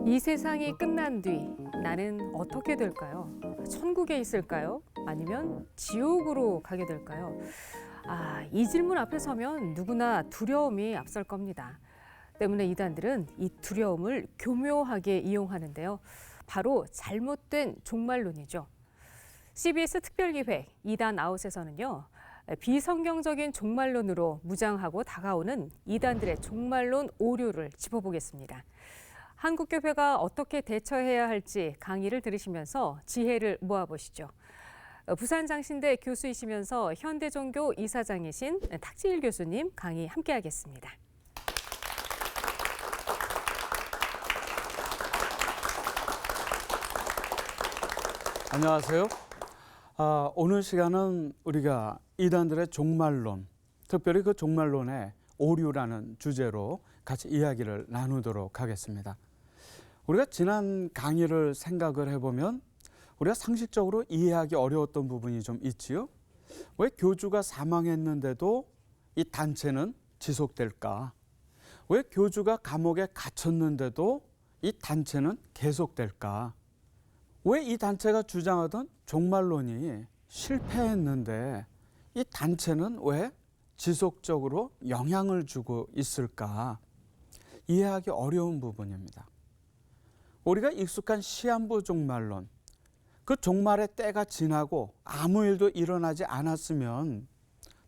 이 세상이 끝난 뒤 나는 어떻게 될까요? 천국에 있을까요? 아니면 지옥으로 가게 될까요? 이 질문 앞에 서면 누구나 두려움이 앞설 겁니다. 때문에 이단들은 이 두려움을 교묘하게 이용하는데요. 바로 잘못된 종말론이죠. CBS 특별기획 이단 아웃에서는요. 비성경적인 종말론으로 무장하고 다가오는 이단들의 종말론 오류를 짚어보겠습니다. 한국교회가 어떻게 대처해야 할지 강의를 들으시면서 지혜를 모아보시죠. 부산 장신대 교수이시면서 현대종교 이사장이신 탁지일 교수님 강의 함께하겠습니다. 안녕하세요. 오늘 시간은 우리가 이단들의 종말론, 특별히 그 종말론의 오류라는 주제로 같이 이야기를 나누도록 하겠습니다. 우리가 지난 강의를 생각을 해보면 우리가 상식적으로 이해하기 어려웠던 부분이 좀 있지요. 왜 교주가 사망했는데도 이 단체는 지속될까? 왜 교주가 감옥에 갇혔는데도 이 단체는 계속될까? 왜 이 단체가 주장하던 종말론이 실패했는데 이 단체는 왜 지속적으로 영향을 주고 있을까? 이해하기 어려운 부분입니다. 우리가 익숙한 시한부 종말론, 그 종말의 때가 지나고 아무 일도 일어나지 않았으면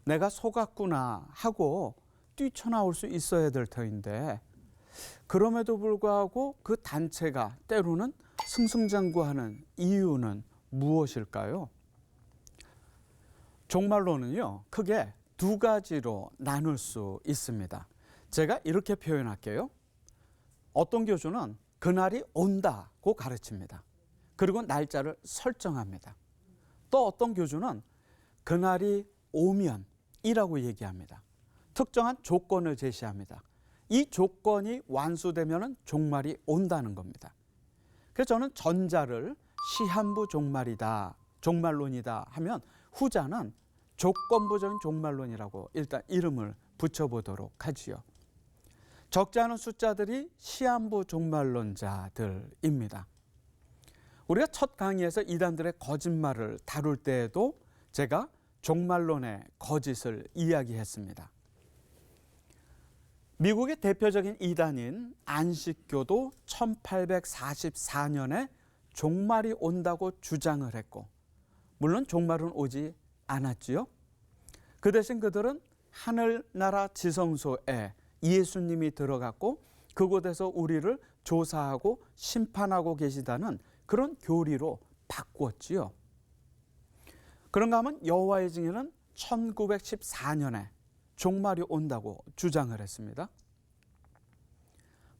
내가 속았구나 하고 뛰쳐나올 수 있어야 될 터인데, 그럼에도 불구하고 그 단체가 때로는 승승장구하는 이유는 무엇일까요? 종말론은요, 크게 두 가지로 나눌 수 있습니다. 제가 이렇게 표현할게요. 어떤 교주는 그날이 온다고 가르칩니다. 그리고 날짜를 설정합니다. 또 어떤 교주는 그날이 오면이라고 얘기합니다. 특정한 조건을 제시합니다. 이 조건이 완수되면 종말이 온다는 겁니다. 그래서 저는 전자를 시한부 종말이다, 종말론이다 하면 후자는 조건부적인 종말론이라고 일단 이름을 붙여보도록 하지요. 적지 않은 숫자들이 시한부 종말론자들입니다. 우리가 첫 강의에서 이단들의 거짓말을 다룰 때에도 제가 종말론의 거짓을 이야기했습니다. 미국의 대표적인 이단인 안식교도 1844년에 종말이 온다고 주장을 했고, 물론 종말은 오지 않았지요. 그 대신 그들은 하늘나라 지성소에 예수님이 들어갔고 그곳에서 우리를 조사하고 심판하고 계시다는 그런 교리로 바꾸었지요. 그런가 하면 여호와의 증인은 1914년에 종말이 온다고 주장을 했습니다.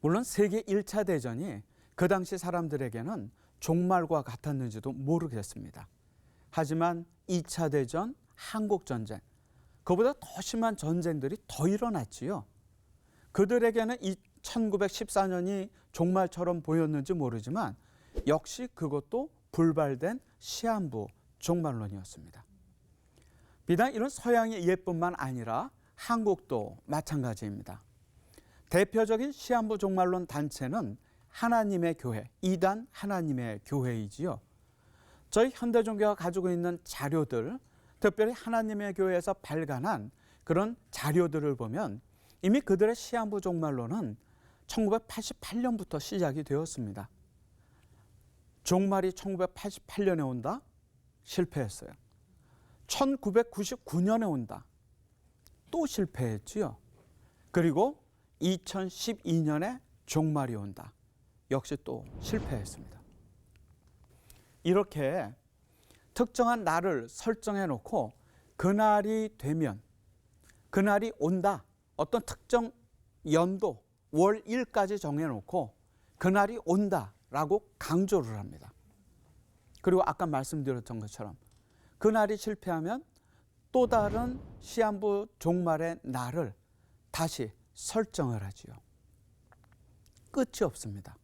물론 세계 1차 대전이 그 당시 사람들에게는 종말과 같았는지도 모르겠습니다. 하지만 2차 대전, 한국전쟁, 그보다 더 심한 전쟁들이 더 일어났지요. 그들에게는 이 1914년이 종말처럼 보였는지 모르지만 역시 그것도 불발된 시한부 종말론이었습니다. 비단 이런 서양의 예뿐만 아니라 한국도 마찬가지입니다. 대표적인 시한부 종말론 단체는 하나님의 교회, 이단 하나님의 교회이지요. 저희 현대종교가 가지고 있는 자료들, 특별히 하나님의 교회에서 발간한 그런 자료들을 보면 이미 그들의 시한부 종말론은 1988년부터 시작이 되었습니다. 종말이 1988년에 온다? 실패했어요. 1999년에 온다? 또 실패했지요. 그리고 2012년에 종말이 온다? 역시 또 실패했습니다. 이렇게 특정한 날을 설정해 놓고 그날이 되면, 그날이 온다, 어떤 특정 연도, 월일까지 정해놓고 그날이 온다라고 강조를 합니다. 그리고 아까 말씀드렸던 것처럼 그날이 실패하면 또 다른 시한부 종말의 날을 다시 설정을 하지요. 끝이 없습니다.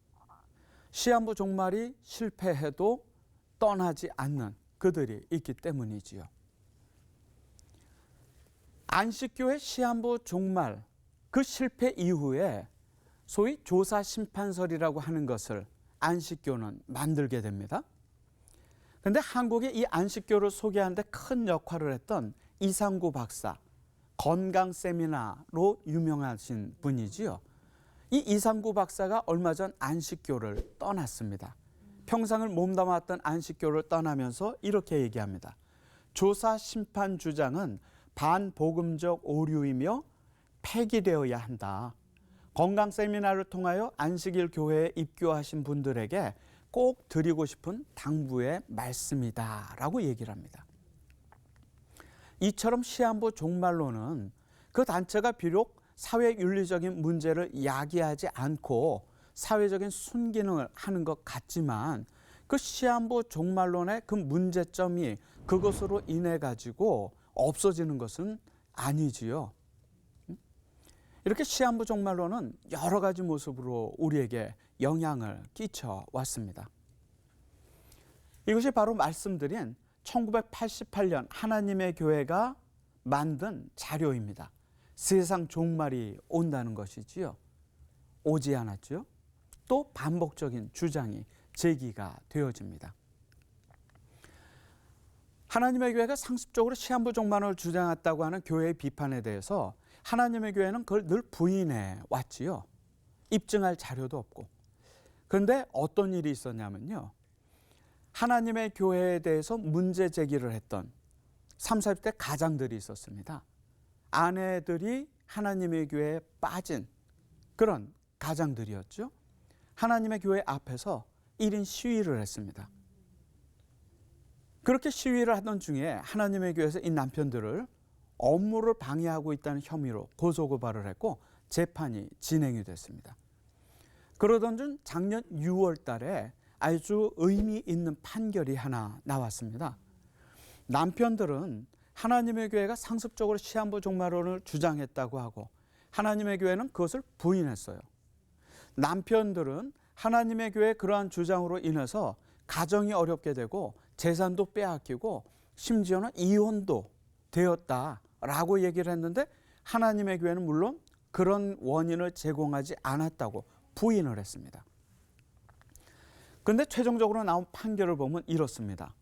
시한부 종말이 실패해도 떠나지 않는 그들이 있기 때문이지요. 안식교의 시한부 종말, 그 실패 이후에 소위 조사 심판설이라고 하는 것을 안식교는 만들게 됩니다. 그런데 한국에 이 안식교를 소개하는 데 큰 역할을 했던 이상구 박사, 건강 세미나로 유명하신 분이지요. 이 이상구 박사가 얼마 전 안식교를 떠났습니다. 평생을 몸담았던 안식교를 떠나면서 이렇게 얘기합니다. 조사 심판 주장은 반복음적 오류이며 폐기되어야 한다. 건강 세미나를 통하여 안식일 교회에 입교하신 분들에게 꼭 드리고 싶은 당부의 말씀이다 라고 얘기를 합니다. 이처럼 시한부 종말론은 그 단체가 비록 사회윤리적인 문제를 야기하지 않고 사회적인 순기능을 하는 것 같지만 그 시한부 종말론의 그 문제점이 그것으로 인해 가지고 없어지는 것은 아니지요. 이렇게 시한부 종말론은 여러 가지 모습으로 우리에게 영향을 끼쳐 왔습니다. 이것이 바로 말씀드린 1988년 하나님의 교회가 만든 자료입니다. 세상 종말이 온다는 것이지요. 오지 않았죠. 또 반복적인 주장이 제기가 되어집니다. 하나님의 교회가 상습적으로 시한부 종말을 주장했다고 하는 교회의 비판에 대해서 하나님의 교회는 그걸 늘 부인해 왔지요. 입증할 자료도 없고. 그런데 어떤 일이 있었냐면요. 하나님의 교회에 대해서 문제 제기를 했던 30, 40대 가장들이 있었습니다. 아내들이 하나님의 교회에 빠진 그런 가장들이었죠. 하나님의 교회 앞에서 1인 시위를 했습니다. 그렇게 시위를 하던 중에 하나님의 교회에서 이 남편들을 업무를 방해하고 있다는 혐의로 고소고발을 했고 재판이 진행이 됐습니다. 그러던 중 작년 6월 달에 아주 의미 있는 판결이 하나 나왔습니다. 남편들은 하나님의 교회가 상습적으로 시한부 종말론을 주장했다고 하고 하나님의 교회는 그것을 부인했어요. 남편들은 하나님의 교회의 그러한 주장으로 인해서 가정이 어렵게 되고 재산도 빼앗기고 심지어는 이혼도 되었다라고 얘기를 했는데 하나님의 교회는 물론 그런 원인을 제공하지 않았다고 부인을 했습니다. 그런데 최종적으로 나온 판결을 보면 이렇습니다.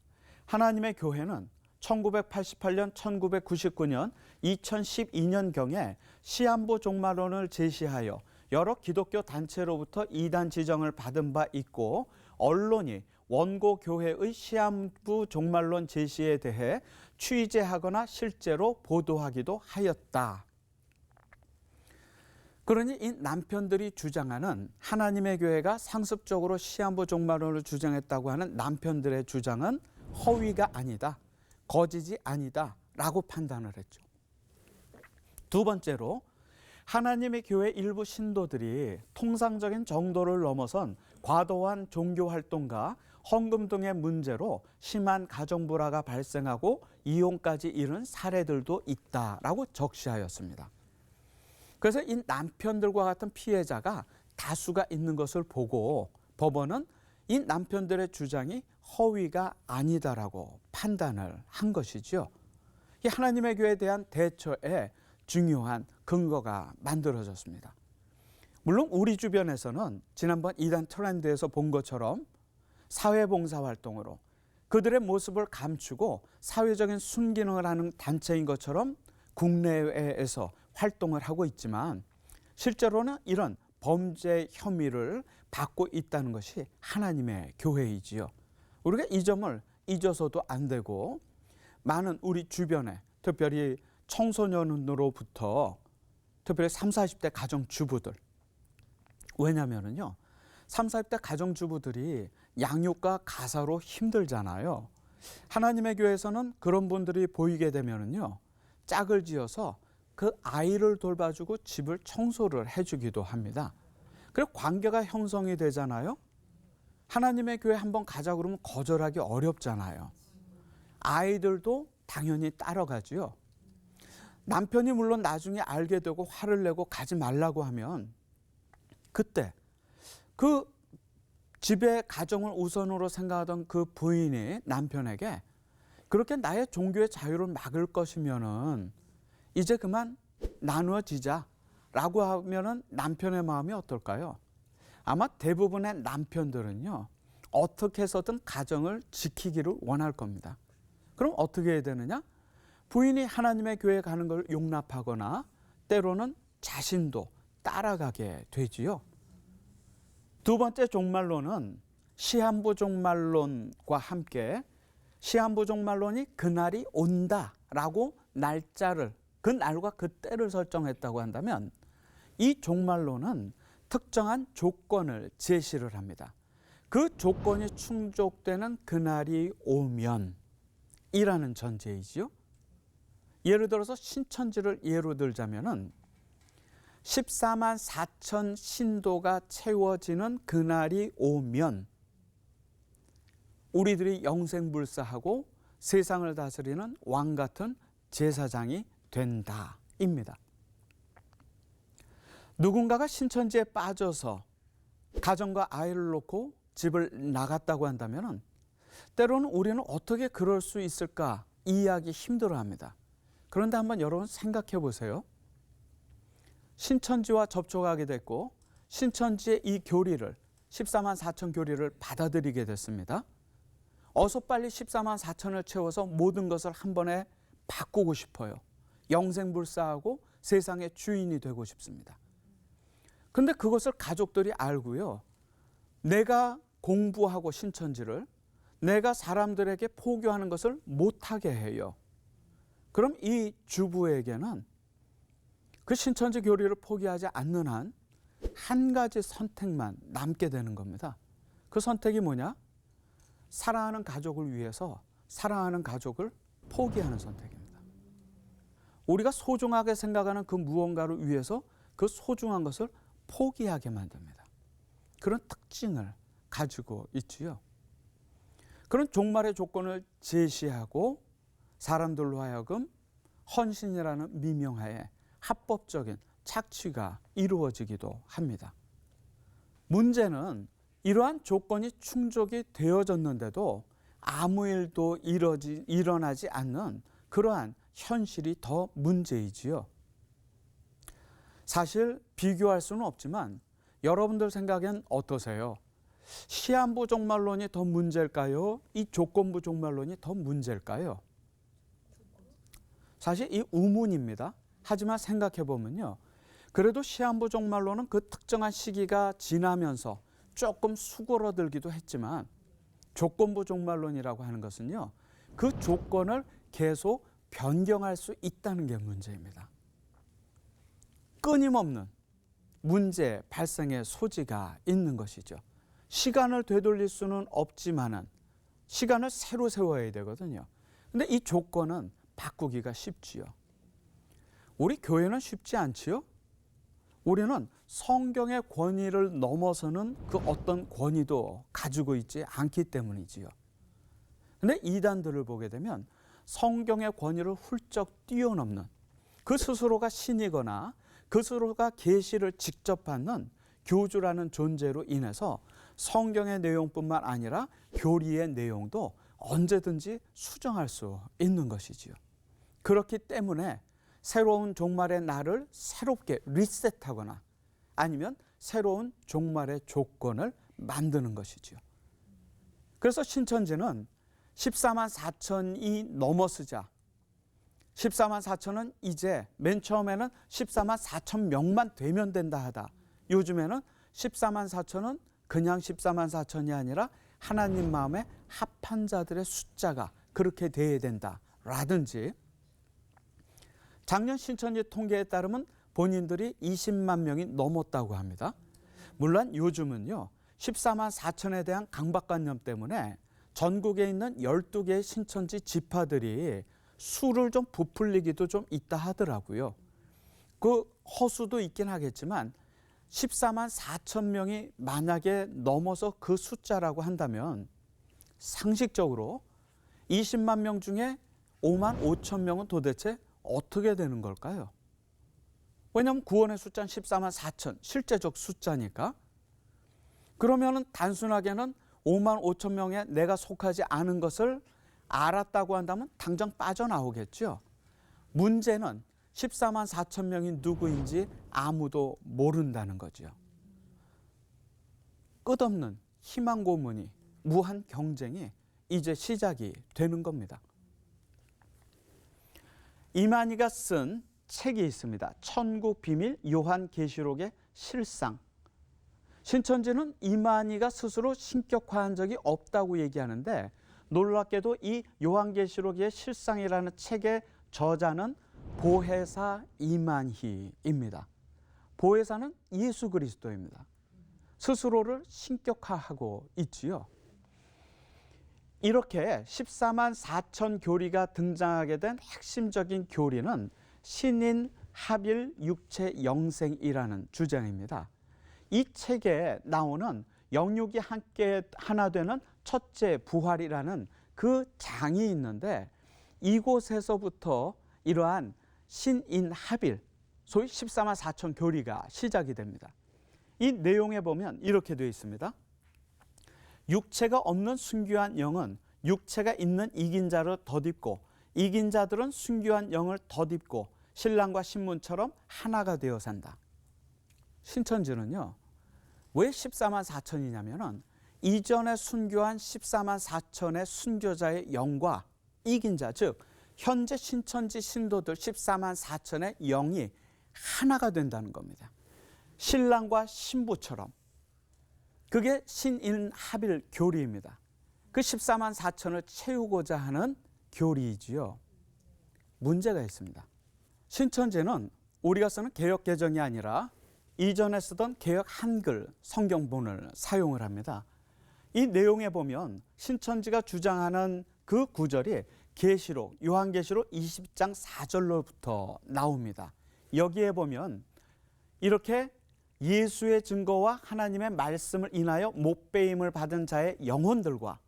하나님의 교회는 1988년, 1999년, 2012년경에 시한부 종말론을 제시하여 여러 기독교 단체로부터 이단 지정을 받은 바 있고 언론이 원고 교회의 시한부 종말론 제시에 대해 취재하거나 실제로 보도하기도 하였다. 그러니 이 남편들이 주장하는 하나님의 교회가 상습적으로 시한부 종말론을 주장했다고 하는 남편들의 주장은 허위가 아니다, 거짓이 아니다 라고 판단을 했죠. 두 번째로 하나님의 교회 일부 신도들이 통상적인 정도를 넘어선 과도한 종교 활동과 헌금 등의 문제로 심한 가정 불화가 발생하고 이혼까지 이른 사례들도 있다라고 적시하였습니다. 그래서 이 남편들과 같은 피해자가 다수가 있는 것을 보고 법원은 이 남편들의 주장이 허위가 아니다라고 판단을 한 것이죠. 이 하나님의 교회에 대한 대처에 중요한 근거가 만들어졌습니다. 물론 우리 주변에서는 지난번 이단 트렌드에서 본 것처럼 사회봉사활동으로 그들의 모습을 감추고 사회적인 순기능을 하는 단체인 것처럼 국내외에서 활동을 하고 있지만 실제로는 이런 범죄 혐의를 받고 있다는 것이 하나님의 교회이지요. 우리가 이 점을 잊어서도 안 되고 많은 우리 주변에 특별히 청소년으로부터 특별히 30, 40대 가정주부들 왜냐면은요 30, 40대 가정주부들이 양육과 가사로 힘들잖아요. 하나님의 교회에서는 그런 분들이 보이게 되면은요 짝을 지어서 그 아이를 돌봐주고 집을 청소를 해주기도 합니다. 그리고 관계가 형성이 되잖아요. 하나님의 교회 한번 가자 그러면 거절하기 어렵잖아요. 아이들도 당연히 따라가지요. 남편이 물론 나중에 알게 되고 화를 내고 가지 말라고 하면 그때 그 집의 가정을 우선으로 생각하던 그 부인이 남편에게 그렇게 나의 종교의 자유를 막을 것이면은 이제 그만 나누어지자 라고 하면은 남편의 마음이 어떨까요? 아마 대부분의 남편들은요, 어떻게 해서든 가정을 지키기를 원할 겁니다. 그럼 어떻게 해야 되느냐? 부인이 하나님의 교회에 가는 걸 용납하거나 때로는 자신도 따라가게 되지요. 두 번째 종말론은 시한부 종말론과 함께 시한부 종말론이 그날이 온다라고 날짜를, 그 날과 그 때를 설정했다고 한다면 이 종말론은 특정한 조건을 제시를 합니다. 그 조건이 충족되는 그날이 오면 이라는 전제이지요. 예를 들어서 신천지를 예로 들자면은 14만 4천 신도가 채워지는 그날이 오면 우리들이 영생불사하고 세상을 다스리는 왕 같은 제사장이 된다입니다. 누군가가 신천지에 빠져서 가정과 아이를 놓고 집을 나갔다고 한다면 때로는 우리는 어떻게 그럴 수 있을까 이해하기 힘들어합니다. 그런데 한번 여러분 생각해 보세요. 신천지와 접촉하게 됐고 신천지의 이 교리를 14만 4천 교리를 받아들이게 됐습니다. 어서 빨리 14만 4천을 채워서 모든 것을 한 번에 바꾸고 싶어요. 영생불사하고 세상의 주인이 되고 싶습니다. 근데 그것을 가족들이 알고요. 내가 공부하고 신천지를 내가 사람들에게 포교하는 것을 못하게 해요. 그럼 이 주부에게는 그 신천지 교리를 포기하지 않는 한 한 가지 선택만 남게 되는 겁니다. 그 선택이 뭐냐? 사랑하는 가족을 위해서 사랑하는 가족을 포기하는 선택입니다. 우리가 소중하게 생각하는 그 무언가를 위해서 그 소중한 것을 포기하게 만듭니다. 그런 특징을 가지고 있지요. 그런 종말의 조건을 제시하고 사람들로 하여금 헌신이라는 미명하에 합법적인 착취가 이루어지기도 합니다. 문제는 이러한 조건이 충족이 되어졌는데도 아무 일도 일어나지 않는 그러한 현실이 더 문제이지요. 사실 비교할 수는 없지만 여러분들 생각엔 어떠세요? 시한부 종말론이 더 문제일까요? 이 조건부 종말론이 더 문제일까요? 사실 이 우문입니다. 하지만 생각해 보면요. 그래도 시한부 종말론은 그 특정한 시기가 지나면서 조금 수그러들기도 했지만 조건부 종말론이라고 하는 것은요. 그 조건을 계속 변경할 수 있다는 게 문제입니다. 끊임없는 문제 발생의 소지가 있는 것이죠. 시간을 되돌릴 수는 없지만은 시간을 새로 세워야 되거든요. 근데 이 조건은 바꾸기가 쉽지요. 우리 교회는 쉽지 않지요? 우리는 성경의 권위를 넘어서는 그 어떤 권위도 가지고 있지 않기 때문이지요. 근데 이단들을 보게 되면 성경의 권위를 훌쩍 뛰어넘는 그 스스로가 신이거나 그 스스로가 계시를 직접 받는 교주라는 존재로 인해서 성경의 내용뿐만 아니라 교리의 내용도 언제든지 수정할 수 있는 것이지요. 그렇기 때문에 새로운 종말의 날을 새롭게 리셋하거나 아니면 새로운 종말의 조건을 만드는 것이지요. 그래서 신천지는 14만 4천이 넘어서자 14만 4천은 이제 맨 처음에는 14만 4천 명만 되면 된다 하다. 요즘에는 14만 4천은 그냥 14만 4천이 아니라 하나님 마음에 합한 자들의 숫자가 그렇게 돼야 된다라든지 작년 신천지 통계에 따르면 본인들이 20만 명이 넘었다고 합니다. 물론 요즘은요. 14만 4천에 대한 강박관념 때문에 전국에 있는 12개의 신천지 지파들이 수를 좀 부풀리기도 좀 있다 하더라고요. 그 허수도 있긴 하겠지만 14만 4천 명이 만약에 넘어서 그 숫자라고 한다면 상식적으로 20만 명 중에 5만 5천 명은 도대체 어떻게 되는 걸까요? 왜냐하면 구원의 숫자는 14만 4천, 실제적 숫자니까. 그러면은 단순하게는 5만 5천 명에 내가 속하지 않은 것을 알았다고 한다면 당장 빠져나오겠죠. 문제는 14만 4천 명이 누구인지 아무도 모른다는 거죠. 끝없는 희망 고문이, 무한 경쟁이 이제 시작이 되는 겁니다. 이만희가 쓴 책이 있습니다. 천국 비밀 요한계시록의 실상. 신천지는 이만희가 스스로 신격화한 적이 없다고 얘기하는데, 놀랍게도 이 요한계시록의 실상이라는 책의 저자는 보혜사 이만희입니다. 보혜사는 예수 그리스도입니다. 스스로를 신격화하고 있지요. 이렇게 14만 4천 교리가 등장하게 된 핵심적인 교리는 신인 합일 육체 영생이라는 주장입니다. 이 책에 나오는 영육이 함께 하나 되는 첫째 부활이라는 그 장이 있는데, 이곳에서부터 이러한 신인 합일, 소위 14만 4천 교리가 시작이 됩니다. 이 내용에 보면 이렇게 되어 있습니다. 육체가 없는 순교한 영은 육체가 있는 이긴 자를 덧입고, 이긴 자들은 순교한 영을 덧입고 신랑과 신문처럼 하나가 되어 산다. 신천지는요, 왜 14만 4천이냐면은 이전에 순교한 14만 4천의 순교자의 영과 이긴 자, 즉 현재 신천지 신도들 14만 4천의 영이 하나가 된다는 겁니다. 신랑과 신부처럼. 그게 신인합일 교리입니다. 그 14만 4천을 채우고자 하는 교리이지요. 문제가 있습니다. 신천지는 우리가 쓰는 개역 개정이 아니라 이전에 쓰던 개역 한글 성경본을 사용을 합니다. 이 내용에 보면 신천지가 주장하는 그 구절이 계시록, 요한계시록 20장 4절로부터 나옵니다. 여기에 보면 이렇게 예수의 증거와 하나님의 말씀을 인하여 못배임을 받은 자의 영혼들과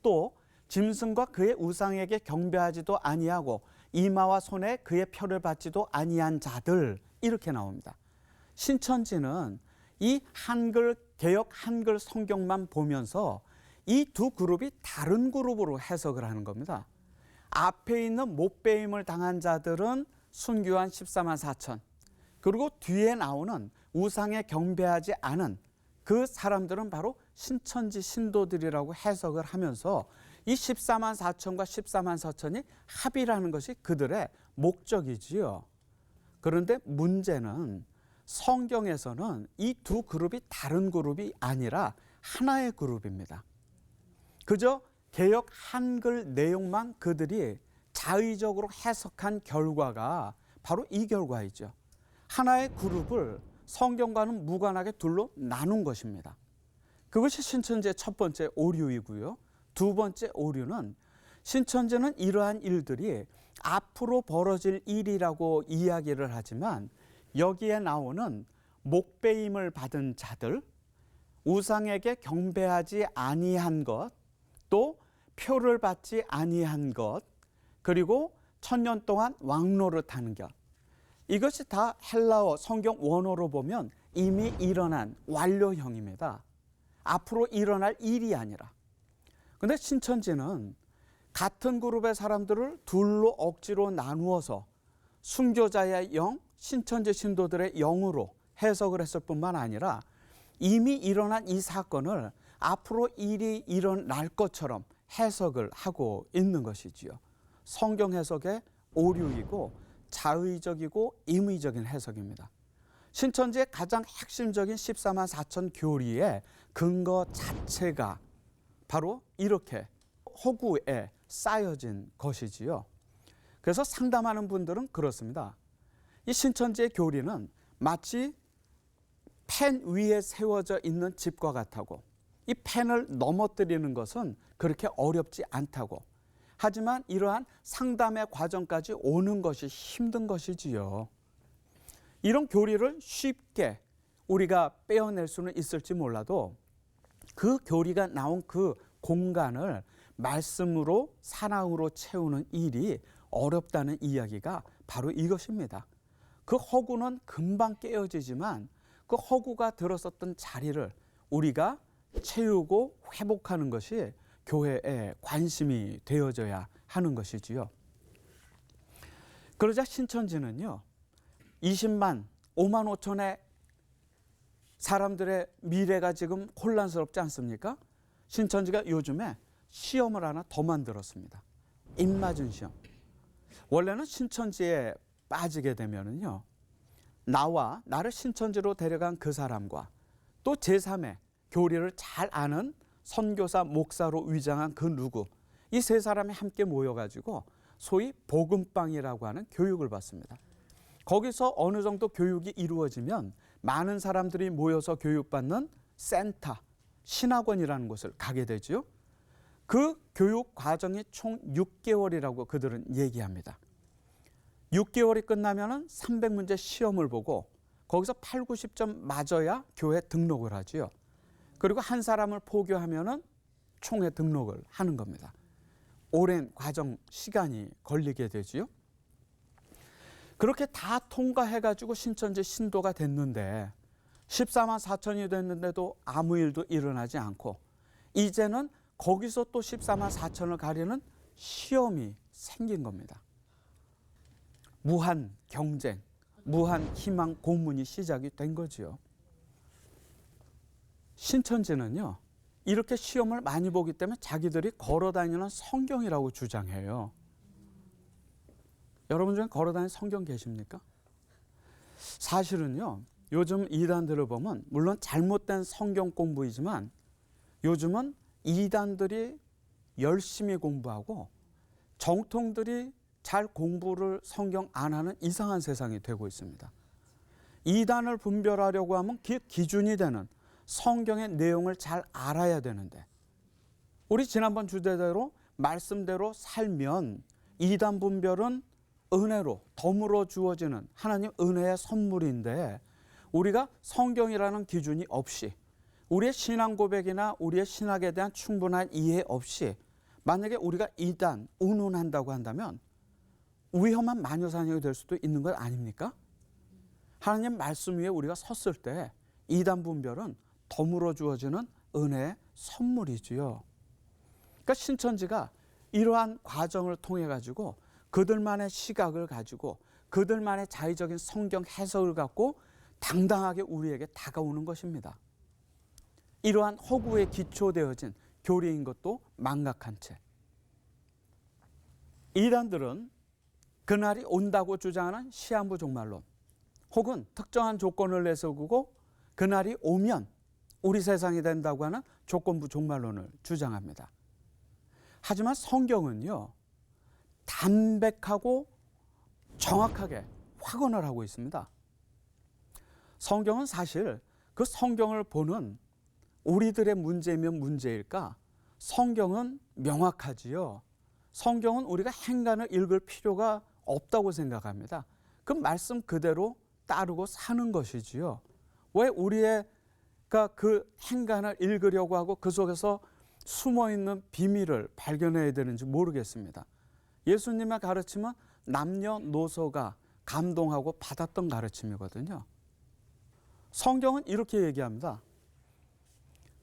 또 짐승과 그의 우상에게 경배하지도 아니하고 이마와 손에 그의 표를 받지도 아니한 자들, 이렇게 나옵니다. 신천지는 이 한글 개역 한글 성경만 보면서 이 두 그룹이 다른 그룹으로 해석을 하는 겁니다. 앞에 있는 못배임을 당한 자들은 순교한 14만 4천, 그리고 뒤에 나오는 우상에 경배하지 않은 그 사람들은 바로 신천지 신도들이라고 해석을 하면서 이 14만 4천과 14만 4천이 합이라는 것이 그들의 목적이지요. 그런데 문제는 성경에서는 이 두 그룹이 다른 그룹이 아니라 하나의 그룹입니다. 그저 개역 한글 내용만 그들이 자의적으로 해석한 결과가 바로 이 결과이죠. 하나의 그룹을 성경과는 무관하게 둘로 나눈 것입니다. 그것이 신천지의 첫 번째 오류이고요. 두 번째 오류는 신천지는 이러한 일들이 앞으로 벌어질 일이라고 이야기를 하지만 여기에 나오는 목배임을 받은 자들, 우상에게 경배하지 아니한 것, 또 표를 받지 아니한 것, 그리고 1000년 동안 왕노릇하는 것, 이것이 다 헬라어 성경 원어로 보면 이미 일어난 완료형입니다. 앞으로 일어날 일이 아니라. 그런데 신천지는 같은 그룹의 사람들을 둘로 억지로 나누어서 순교자의 영, 신천지 신도들의 영으로 해석을 했을 뿐만 아니라 이미 일어난 이 사건을 앞으로 일이 일어날 것처럼 해석을 하고 있는 것이지요. 성경 해석의 오류이고 자의적이고 임의적인 해석입니다. 신천지의 가장 핵심적인 14만 4천 교리의 근거 자체가 바로 이렇게 허구에 쌓여진 것이지요. 그래서 상담하는 분들은 그렇습니다. 이 신천지의 교리는 마치 펜 위에 세워져 있는 집과 같다고, 이 펜을 넘어뜨리는 것은 그렇게 어렵지 않다고, 하지만 이러한 상담의 과정까지 오는 것이 힘든 것이지요. 이런 교리를 쉽게 우리가 빼어낼 수는 있을지 몰라도 그 교리가 나온 그 공간을 말씀으로 사랑으로 채우는 일이 어렵다는 이야기가 바로 이것입니다. 그 허구는 금방 깨어지지만 그 허구가 들었었던 자리를 우리가 채우고 회복하는 것이 교회의 관심이 되어져야 하는 것이지요. 그러자 신천지는요, 20만, 5만 5천의 사람들의 미래가 지금 혼란스럽지 않습니까? 신천지가 요즘에 시험을 하나 더 만들었습니다. 입맞은 시험. 원래는 신천지에 빠지게 되면은요, 나를 신천지로 데려간 그 사람과 또 제3의 교리를 잘 아는 선교사, 목사로 위장한 그 누구, 이 세 사람이 함께 모여가지고 소위 복음방이라고 하는 교육을 받습니다. 거기서 어느 정도 교육이 이루어지면 많은 사람들이 모여서 교육받는 센터, 신학원이라는 곳을 가게 되죠. 그 교육 과정이 총 6개월이라고 그들은 얘기합니다. 6개월이 끝나면 300문제 시험을 보고 거기서 8, 90점 맞아야 교회 등록을 하지요. 그리고 한 사람을 포교하면 총회 등록을 하는 겁니다. 오랜 과정 시간이 걸리게 되지요. 그렇게 다 통과해가지고 신천지 신도가 됐는데 14만 4천이 됐는데도 아무 일도 일어나지 않고 이제는 거기서 또 14만 4천을 가리는 시험이 생긴 겁니다. 무한 경쟁, 무한 희망 고문이 시작이 된 거지요. 신천지는요, 이렇게 시험을 많이 보기 때문에 자기들이 걸어다니는 성경이라고 주장해요. 여러분 중에 걸어다니는 성경 계십니까? 사실은요, 요즘 이단들을 보면 물론 잘못된 성경 공부이지만 요즘은 이단들이 열심히 공부하고 정통들이 잘 공부를 성경 안 하는 이상한 세상이 되고 있습니다. 이단을 분별하려고 하면 기준이 되는 성경의 내용을 잘 알아야 되는데 우리 지난번 주제대로 말씀대로 살면 이단 분별은 은혜로 덤으로 주어지는 하나님 은혜의 선물인데 우리가 성경이라는 기준이 없이 우리의 신앙 고백이나 우리의 신학에 대한 충분한 이해 없이 만약에 우리가 이단 운운한다고 한다면 위험한 마녀사냥이 될 수도 있는 것 아닙니까? 하나님 말씀 위에 우리가 섰을 때 이단 분별은 덤으로 주어지는 은혜의 선물이지요. 그러니까 신천지가 이러한 과정을 통해 가지고 그들만의 시각을 가지고 그들만의 자의적인 성경 해석을 갖고 당당하게 우리에게 다가오는 것입니다. 이러한 허구에 기초되어진 교리인 것도 망각한 채 이단들은 그날이 온다고 주장하는 시한부 종말론 혹은 특정한 조건을 내세우고 그날이 오면 우리 세상이 된다고 하는 조건부 종말론을 주장합니다. 하지만 성경은요, 담백하고 정확하게 확언을 하고 있습니다. 성경은 사실 그 성경을 보는 우리들의 문제면 문제일까? 성경은 명확하지요. 성경은 우리가 행간을 읽을 필요가 없다고 생각합니다. 그 말씀 그대로 따르고 사는 것이지요. 왜 우리가 그 행간을 읽으려고 하고 그 속에서 숨어있는 비밀을 발견해야 되는지 모르겠습니다. 예수님의 가르침은 남녀노소가 감동하고 받았던 가르침이거든요. 성경은 이렇게 얘기합니다.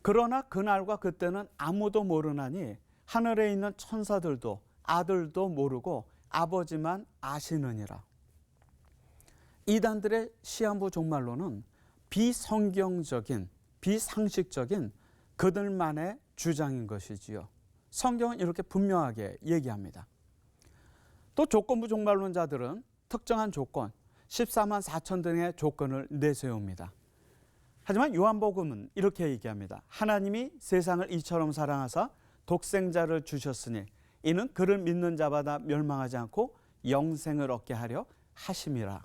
그러나 그날과 그때는 아무도 모르나니 하늘에 있는 천사들도 아들도 모르고 아버지만 아시느니라. 이단들의 시한부 종말론은 비성경적인 비상식적인 그들만의 주장인 것이지요. 성경은 이렇게 분명하게 얘기합니다. 또 조건부 종말론자들은 특정한 조건 14만 4천 등의 조건을 내세웁니다. 하지만 요한복음은 이렇게 얘기합니다. 하나님이 세상을 이처럼 사랑하사 독생자를 주셨으니 이는 그를 믿는 자마다 멸망하지 않고 영생을 얻게 하려 하심이라.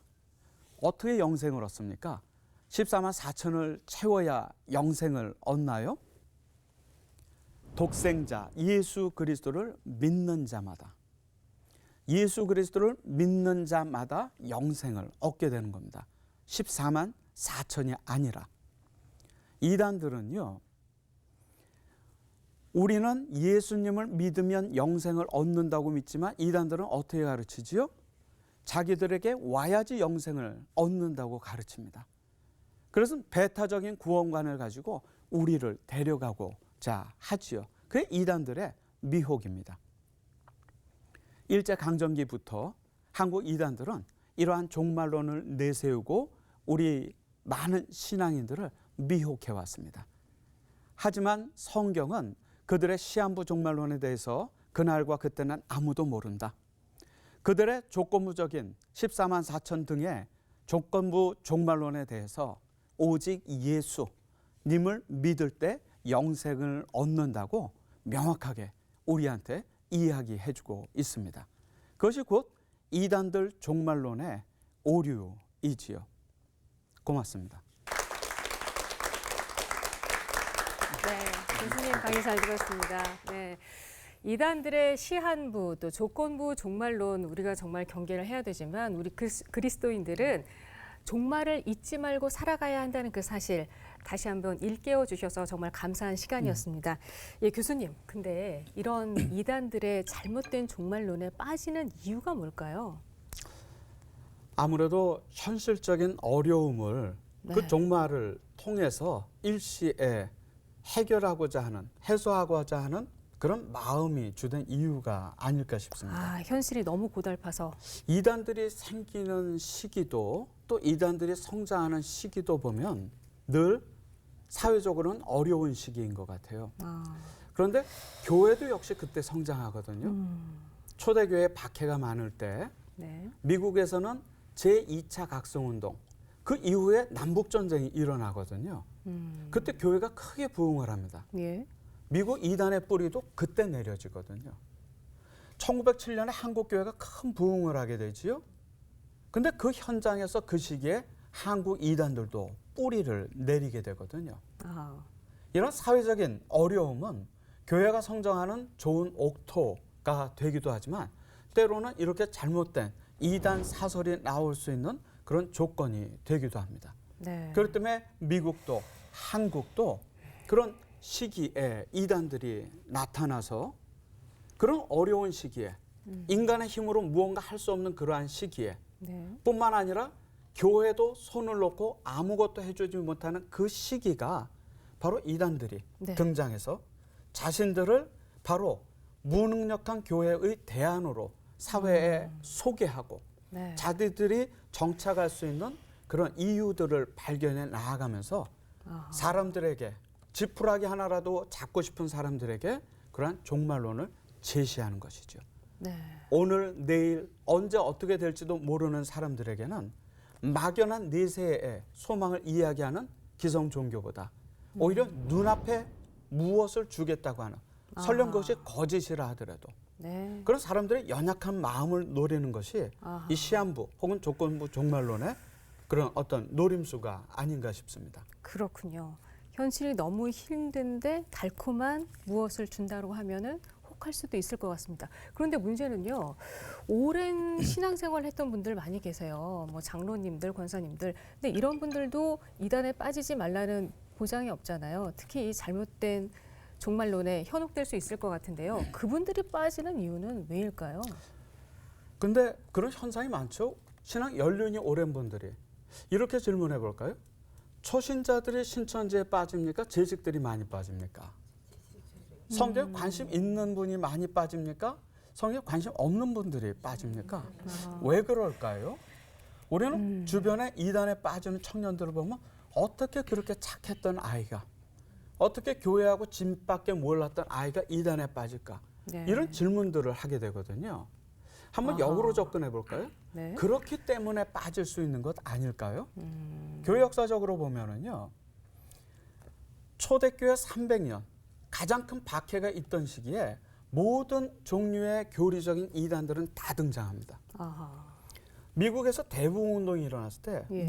어떻게 영생을 얻습니까? 14만 4천을 채워야 영생을 얻나요? 독생자 예수 그리스도를 믿는 자마다 예수 그리스도를 믿는 자마다 영생을 얻게 되는 겁니다. 14만 4천이 아니라. 이단들은요, 우리는 예수님을 믿으면 영생을 얻는다고 믿지만 이단들은 어떻게 가르치지요? 자기들에게 와야지 영생을 얻는다고 가르칩니다. 그래서 배타적인 구원관을 가지고 우리를 데려가고자 하지요. 그게 이단들의 미혹입니다. 일제강점기부터 한국 이단들은 이러한 종말론을 내세우고 우리 많은 신앙인들을 미혹해 왔습니다. 하지만 성경은 그들의 시한부 종말론에 대해서 그날과 그때는 아무도 모른다. 그들의 조건부적인 14만 4천 등의 조건부 종말론에 대해서 오직 예수님을 믿을 때 영생을 얻는다고 명확하게 우리한테 이야기해주고 있습니다. 그것이 곧 이단들 종말론의 오류이지요. 고맙습니다. 네, 교수님 강의 잘 들었습니다. 네. 이단들의 시한부 또 조건부 종말론 우리가 정말 경계를 해야 되지만 우리 그리스도인들은 종말을 잊지 말고 살아가야 한다는 그 사실 다시 한번 일깨워 주셔서 정말 감사한 시간이었습니다. 예, 교수님, 근데 이런 이단들의 잘못된 종말론에 빠지는 이유가 뭘까요? 아무래도 현실적인 어려움을 네. 그 종말을 통해서 일시에 해결하고자 하는, 해소하고자 하는 그런 마음이 주된 이유가 아닐까 싶습니다. 아, 현실이 너무 고달파서. 이단들이 생기는 시기도 또 이단들이 성장하는 시기도 보면 늘 사회적으로는 어려운 시기인 것 같아요. 그런데 교회도 역시 그때 성장하거든요. 초대교회 박해가 많을 때 네. 미국에서는 제2차 각성운동 그 이후에 남북전쟁이 일어나거든요. 그때 교회가 크게 부흥을 합니다. 예. 미국 이단의 뿌리도 그때 내려지거든요. 1907년에 한국교회가 큰 부흥을 하게 되지요. 근데 그 현장에서 그 시기에 한국 이단들도 뿌리를 내리게 되거든요. 아, 이런 사회적인 어려움은 교회가 성장하는 좋은 옥토가 되기도 하지만 때로는 이렇게 잘못된 이단 사설이 나올 수 있는 그런 조건이 되기도 합니다. 네. 그렇기 때문에 미국도 한국도 그런 시기에 이단들이 나타나서 그런 어려운 시기에 인간의 힘으로 무언가 할 수 없는 그러한 시기에 네. 뿐만 아니라 교회도 손을 놓고 아무것도 해주지 못하는 그 시기가 바로 이단들이 네. 등장해서 자신들을 바로 무능력한 교회의 대안으로 사회에 소개하고 네. 자기들이 정착할 수 있는 그런 이유들을 발견해 나아가면서 아하. 사람들에게 지푸라기 하나라도 잡고 싶은 사람들에게 그러한 종말론을 제시하는 것이죠. 네. 오늘 내일 언제 어떻게 될지도 모르는 사람들에게는 막연한 내세의 소망을 이야기하는 기성 종교보다 오히려 눈앞에 무엇을 주겠다고 하는 설령 그것이 거짓이라 하더라도 네. 그런 사람들의 연약한 마음을 노리는 것이 아하. 이 시한부 혹은 조건부 종말론의 그런 어떤 노림수가 아닌가 싶습니다. 그렇군요. 현실이 너무 힘든데 달콤한 무엇을 준다고 하면은 혹할 수도 있을 것 같습니다. 그런데 문제는요, 오랜 신앙생활 했던 분들 많이 계세요. 뭐 장로님들, 권사님들. 근데 이런 분들도 이단에 빠지지 말라는 보장이 없잖아요. 특히 이 잘못된 종말론에 현혹될 수 있을 것 같은데요. 그분들이 빠지는 이유는 왜일까요? 근데 그런 현상이 많죠. 신앙 연륜이 오랜 분들이 이렇게 질문해 볼까요? 초신자들이 신천지에 빠집니까? 재직들이 많이 빠집니까? 성경에 관심 있는 분이 많이 빠집니까? 성경에 관심 없는 분들이 빠집니까? 왜 그럴까요? 우리는 주변에 이단에 빠지는 청년들을 보면 어떻게 그렇게 착했던 아이가 어떻게 교회하고 짐밖에 몰랐던 아이가 이단에 빠질까? 네. 이런 질문들을 하게 되거든요. 한번 아하. 역으로 접근해 볼까요? 네. 그렇기 때문에 빠질 수 있는 것 아닐까요? 교회 역사적으로 보면은요. 초대교회 300년 가장 큰 박해가 있던 시기에 모든 종류의 교리적인 이단들은 다 등장합니다. 아하. 미국에서 대부흥운동이 일어났을 때 예.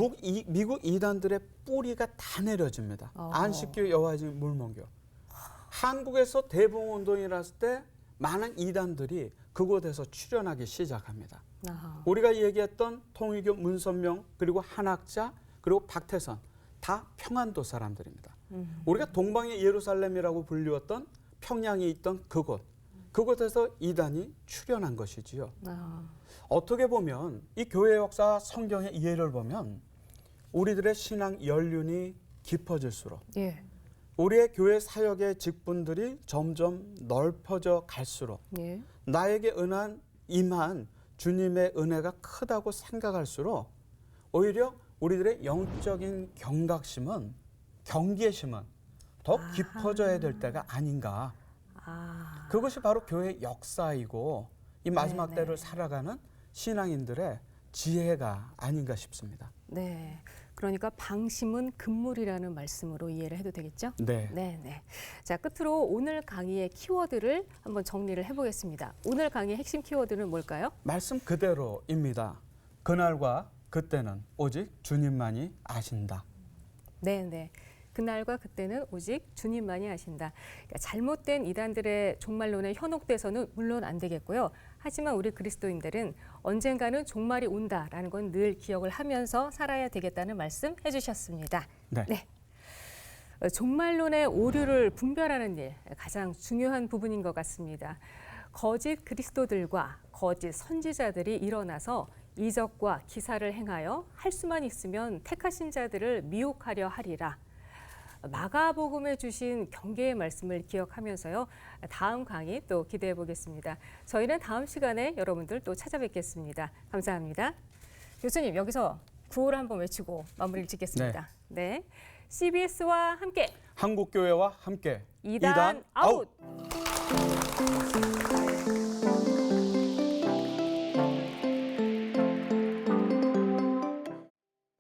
미국 이단들의 뿌리가 다 내려집니다. 어허. 안식교, 여화지, 물몬교. 한국에서 대부흥운동이 일어났을 때 많은 이단들이 그곳에서 출현하기 시작합니다. 아하. 우리가 얘기했던 통일교 문선명 그리고 한학자 그리고 박태선 다 평안도 사람들입니다. 우리가 동방의 예루살렘이라고 불리웠던 평양에 있던 그곳에서 이단이 출현한 것이지요. 아하. 어떻게 보면 이 교회 역사 성경의 예를 보면 우리들의 신앙 연륜이 깊어질수록 예. 우리의 교회 사역의 직분들이 점점 넓혀져 갈수록 예. 나에게 임한 주님의 은혜가 크다고 생각할수록 오히려 우리들의 영적인 경각심은 경계심은 더 깊어져야 될 때가 아닌가. 그것이 바로 교회의 역사이고 이 마지막 네네. 때를 살아가는 신앙인들의 지혜가 아닌가 싶습니다. 네. 그러니까 방심은 금물이라는 말씀으로 이해를 해도 되겠죠? 네. 네. 자, 끝으로 오늘 강의의 키워드를 한번 정리를 해보겠습니다. 오늘 강의의 핵심 키워드는 뭘까요? 말씀 그대로입니다. 그날과 그때는 오직 주님만이 아신다. 네. 그날과 그때는 오직 주님만이 아신다. 그러니까 잘못된 이단들의 종말론에 현혹돼서는 물론 안 되겠고요. 하지만 우리 그리스도인들은 언젠가는 종말이 온다라는 건 늘 기억을 하면서 살아야 되겠다는 말씀 해주셨습니다. 네. 종말론의 오류를 분별하는 일, 가장 중요한 부분인 것 같습니다. 거짓 그리스도들과 거짓 선지자들이 일어나서 이적과 기사를 행하여 할 수만 있으면 택하신 자들을 미혹하려 하리라. 마가복음에 주신 경계의 말씀을 기억하면서요. 다음 강의 또 기대해 보겠습니다. 저희는 다음 시간에 여러분들 또 찾아뵙겠습니다. 감사합니다. 교수님, 여기서 구호를 한번 외치고 마무리를 짓겠습니다. 네. CBS와 함께 한국교회와 함께 이단 아웃!